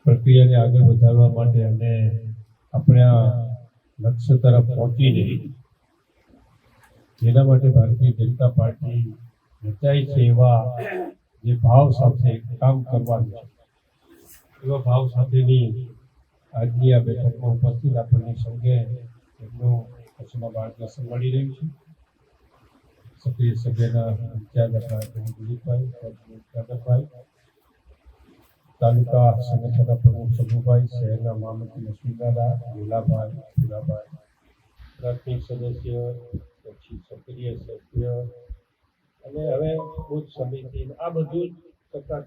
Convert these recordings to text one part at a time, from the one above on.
પ્રક્રિયાને આગળ વધારવા માટે અને આપણે આ લક્ષ્ય તરફ પહોંચી જઈએ જેના માટે ભારતીય જનતા પાર્ટી રચાઈ છે એવા જે ભાવ સાથે કામ કરવાનું છે એવા ભાવ સાથેની આજની આ બેઠકમાં ઉપસ્થિત આપણને સૌને એમનું કચ્છમાં માર્ગદર્શન મળી રહ્યું છે. સક્રિય સભ્યના ઇન્ચાર્જ આપણા દિલીપભાઈ, કાદરભાઈ, તાલુકા સંગઠનના પ્રમુખ સભુભાઈ, શહેરના મહામંત્રી લક્ષ્મીદાદા, ગોલાભાઈ, ભીલાભાઈ, પ્રાથમિક સદસ્ય, પછી સક્રિય સભ્ય અને હવે બુથ સમિતિ આ બધું જ કરતા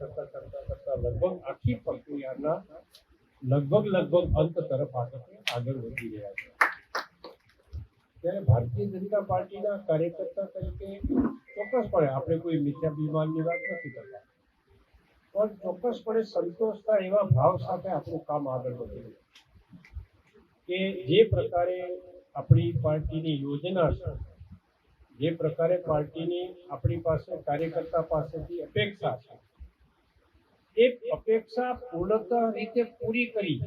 લગભગ આખી પ્રક્રિયાના લગભગ અંત તરફ આગળ વધી રહ્યા છે. ત્યારે ભારતીય જનતા પાર્ટીના કાર્યકર્તા તરીકે ચોક્કસપણે આપણે કોઈ મિથ્યાભિમાનની વાત નથી કરતા, પણ ચોક્કસપણે સંતોષ થાય એવા ભાવ સાથે આપણું કામ આગળ વધી રહ્યું કે જે પ્રકારે આપણી પાર્ટીની યોજના છે, જે પ્રકારે પાર્ટીની આપણી પાસે કાર્યકર્તા પાસેથી અપેક્ષા છે, એ અપેક્ષા પૂર્ણતઃ રીતે પૂરી કરી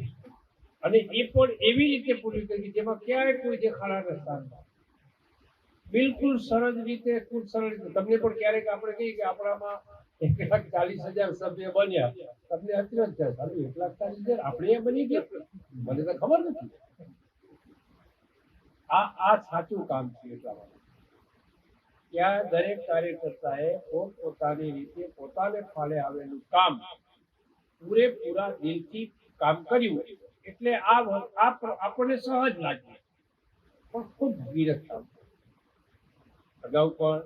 અને એ પણ એવી રીતે પૂરી કરી જેમાં ક્યાંય કોઈ દેખાડા રસ્તા નથી. બિલકુલ સરળ રીતે તમને પણ ક્યારેક આપણે કહીએ કે આપણામાં 1,40,000 સભ્ય બન્યા, તમને અચરજ થાય, 1,40,000 આપણે બની ગયા, મને તો ખબર નથી. આ સાચું કામ છે. એટલા માટે ત્યાં દરેક કાર્યકર્તાએ પોતાની રીતે પોતાને ફાળે આવેલું કામ પૂરેપૂરા દિલથી કામ કર્યું એટલે આપણને સહજ લાગ્યું, પણ ખૂબ ભગીરથ કામ. અગાઉ પણ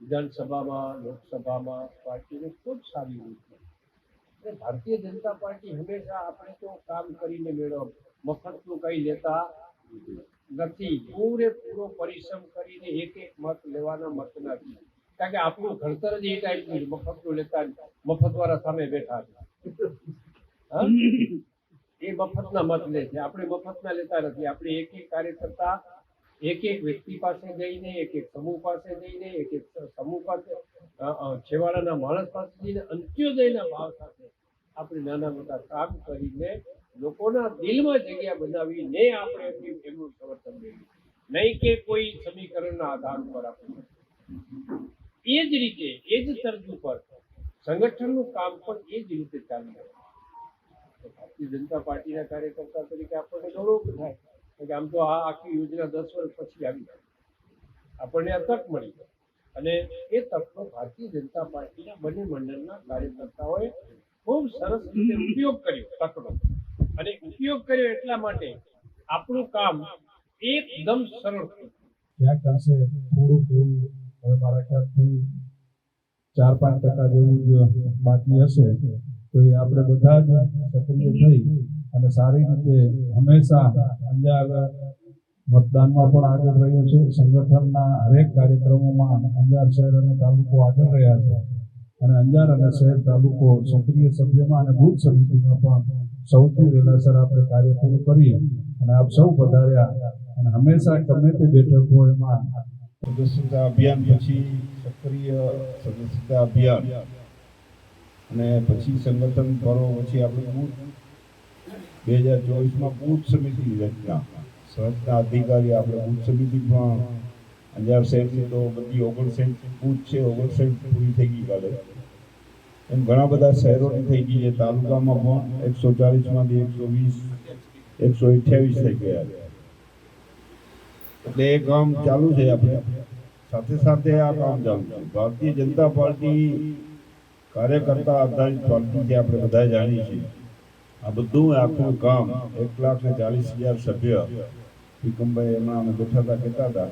વિધાનસભામાં, લોકસભામાં પાર્ટીને ખૂબ સારી રીતે ભારતીય જનતા પાર્ટી હંમેશા આપણે તો કામ કરીને મેળવ મફતનું કંઈ લેતા નથી. પૂરેપૂરો પરિશ્રમ કરીને એક મત લેવાના મત નથી, કારણ કે આપણું ઘડતર જ એ ટાઈપનું મફતનું લેતા મફતવાળા સામે બેઠા છે. એ મફતના મત લે છે, આપણે મફતના લેતા નથી. આપણે એક કાર્યકર્તા એક વ્યક્તિ પાસે જઈને, એક સમૂહ પાસે જઈને, એક સમૂહ પાસે છેવાડાના માણસ પાસે જઈને અંત્યોદયના ભાવ સાથે આપણે નાના મોટા કામ કરીને લોકોના દિલમાં જગ્યા બનાવીને આપણે એમનું સમર્થન મેળવ્યું, નહીં કે કોઈ સમીકરણના આધાર ઉપર આપણે. એ જ રીતે એ જ તર્જ ઉપર સંગઠનનું કામ પણ એ જ રીતે ચાલી રહ્યું. ભારતીય જનતા પાર્ટીના કાર્યકર્તા તરીકે આપણને ગૌરવ થાય કે આમ તો આ આખી યોજના 10 વર્ષ પછી આવી, આપણને આ તક મળી અને એ તકનો ભારતીય જનતા પાર્ટીના બંને મંડળના કાર્યકર્તાઓએ ખૂબ સરસ રીતે ઉપયોગ કર્યો તકનો, અને ઉપયોગ કર્યો એટલા માટે આપણું કામ એકદમ સરળ થયું. ક્યાંક અંશે થોડુંક એવું હવે મારા ખ્યાલથી 4-5% જેવું જ બાકી હશે, તો એ આપણે બધા જ સક્રિય થઈ અને સારી રીતે હંમેશા અંજાર મતદાનમાં પણ આગળ રહ્યો છે. સંગઠનના હરેક કાર્યક્રમોમાં અંજાર શહેર અને તાલુકો આગળ રહ્યા છે અને અંજાર અને શહેર તાલુકો સક્રિય સભ્યમાં અને બુથ સમિતિમાં પણ સૌથી વહેલાસર આપણે કાર્ય પૂરું કરીએ અને આપ સૌ પધાર્યા અને હંમેશા ગમે તે બેઠક હોય એમાં સદસ્યતા અભિયાન પછી સક્રિય સદસ્યતા અભિયાન અને પછી સંગઠન પર્વ પછી આપણે બુથ 2024માં બુથ સમિતિની રચના, સંસ્થા અધિકારી આપણે બુથ સમિતિ પણ અંજાર શહેરની તો બધી 59 બુથ છે, 59 પૂરી થઈ ગઈ કાલે. એમ ઘણા બધા શહેરોની થઈ ગઈ છે. તાલુકામાં પણ 140માંથી 120, 128 થઈ ગયા છે. એટલે એ કામ ચાલુ છે. આપણે સાથે સાથે આ કામ ચાલુ છે. ભારતીય જનતા પાર્ટી કાર્યકર્તા આધારિત પાર્ટી છે, આપણે બધા જાણીએ છીએ. આ બધું આખું કામ 1,40,000 સભ્ય ત્રિકમભાઈ એમાં અમે બેઠા હતા કહેતા હતા,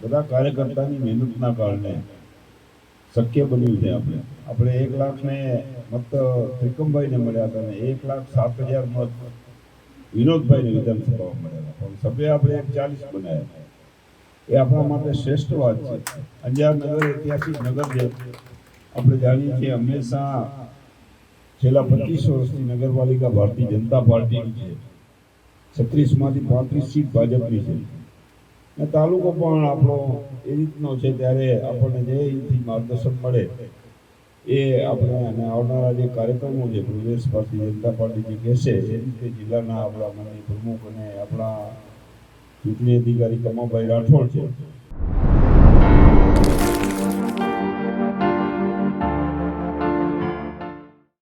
બધા કાર્યકર્તાની મહેનતના કારણે શક્ય બન્યું છે. આપણે 1 લાખને મત ત્રિકમભાઈને મળ્યા હતા અને 1,07,000 મત વિનોદભાઈને વિધાનસભામાં મળ્યા હતા, પણ સભ્ય આપણે 140 બનાવ્યા. એ આપણા માટે શ્રેષ્ઠ વાત છે. અંજાર નગર ઐતિહાસિક નગર છે, આપણે જાણીએ છીએ. હંમેશા છેલ્લા 25 વર્ષથી નગરપાલિકા ભારતીય જનતા પાર્ટીની છે. 36માંથી 35 સીટ ભાજપની છે અને તાલુકો પણ આપણો એ રીતનો છે. ત્યારે આપણને જે અહીંથી માર્ગદર્શન મળે એ આપણે અને આવનારા જે કાર્યક્રમો છે પ્રદેશ ભારતીય જનતા પાર્ટી જે કહેશે એ રીતે જિલ્લાના આપણા માનનીય પ્રમુખ અને આપણા ચૂંટણી અધિકારી કમાભાઈ રાઠોડ છે